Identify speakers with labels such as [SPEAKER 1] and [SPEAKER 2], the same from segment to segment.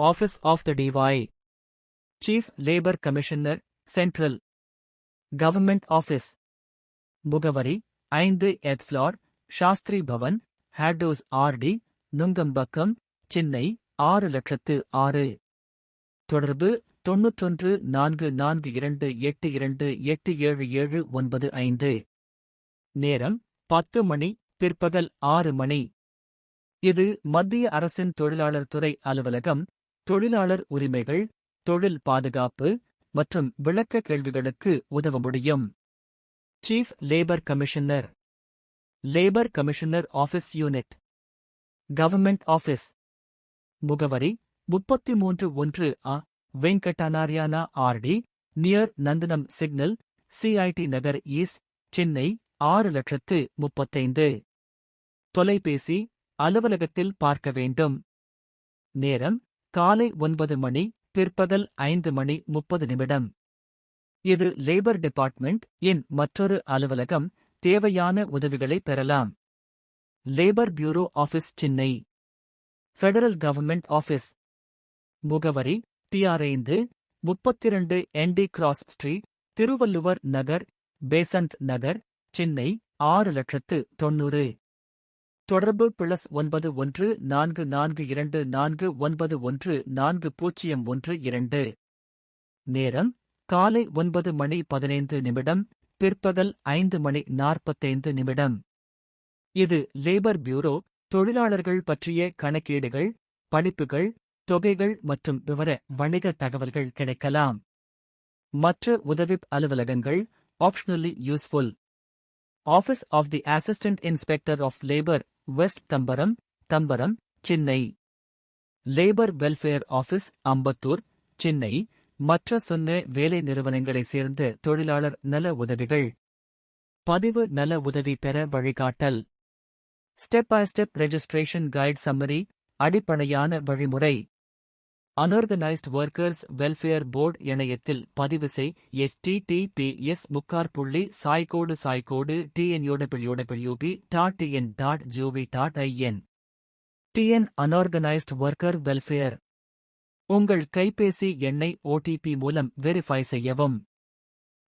[SPEAKER 1] Office of the DY. Chief Labor Commissioner, Central Government Office. முகவரி 5th floor, Shastri Pawan, ஹேடோஸ் RD, Nungambakkam, Chennai 6,06,000. தொடர்பு 914428287795. நேரம் 10 மணி, பிற்பகல் 6 மணி. இது மத்திய அரசின் தொழிலாளர் துறை அலுவலகம். தொழிலாளர் உரிமைகள், தொழில் பாதுகாப்பு மற்றும் விளக்க கேள்விகளுக்கு உதவ முடியும். Chief labour commissioner. Labour commissioner office unit. Government office. முகவரி 33(1) வெங்கடநாராயணா RD, நியர் நந்தனம் சிக்னல், CIT நகர் ஈஸ்ட், சென்னை 6,35,000. தொலைபேசி, அலுவலகத்தில் பார்க்க வேண்டும். நேரம் காலை 9 மணி, பிற்பகல் 5:30. இது லேபர் டிபார்ட்மெண்ட் இன் மற்றொரு அலுவலகம். தேவையான உதவிகளை பெறலாம். Labour bureau office, Chennai. Federal government office. முகவரி TR5, 32 ND cross street, Thiruvalluvar Nagar, Besant Nagar, Chennai 6,90,000. தொடர்பு +91442491412. நேரம் காலை 9 மணி 15 நிமிடம், பிற்பகல் 5 மணி 45 நிமிடம். இது லேபர் பியூரோ. தொழிலாளர்கள் பற்றிய கணக்கீடுகள், படிப்புகள், தொகைகள் மற்றும் விவர வணிக தகவல்கள் கிடைக்கலாம். மற்ற உதவி அலுவலகங்கள் optionally useful. Office of the assistant inspector of labour, west Tambaram, Chennai. Labour welfare office, Ambattur, Chennai. மற்ற சொன்ன வேலை நிறுவனங்களைச் சேர்ந்த தொழிலாளர் நல உதவிகள். பதிவு நல உதவி பெற வழிகாட்டல். Step by step registration guide summary, அடிப்படையான வழிமுறை. அன்ஆர்கனைஸ்ட் ஒர்க்கர்ஸ் வெல்ஃபேர் போர்டு இணையத்தில் பதிவு செய். https://tnowp.tn.gov.in. TN unorganised worker welfare. உங்கள் கைபேசி எண்ணை OTP மூலம் வெரிஃபை செய்யவும்.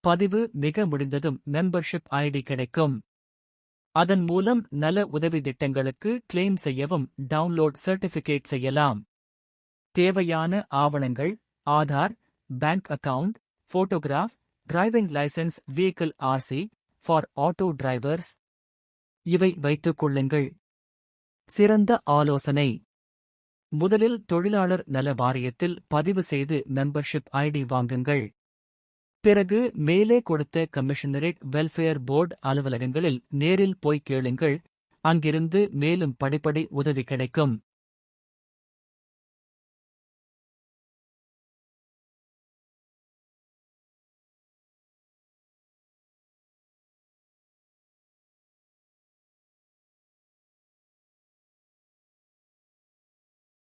[SPEAKER 1] பதிவு மிக முடிந்ததும் மெம்பர்ஷிப் ஐடி கிடைக்கும். அதன் மூலம் நல உதவி திட்டங்களுக்கு கிளைம் செய்யவும் டவுன்லோட் சர்டிபிகேட் செய்யலாம். தேவையான ஆவணங்கள்: Aadhaar, bank account, photograph, driving licence, vehicle RC for auto drivers. இவை வைத்துக் கொள்ளுங்கள். சிறந்த ஆலோசனை: முதலில் தொழிலாளர் நல வாரியத்தில் பதிவு செய்து மெம்பர்ஷிப் ஐடி வாங்குங்கள். பிறகு மேலே கொடுத்த கமிஷனரேட் வெல்ஃபேர் போர்டு அலுவலகங்களில் நேரில் போய் கேளுங்கள். அங்கிருந்து மேலும் படிப்படி உதவி கிடைக்கும்.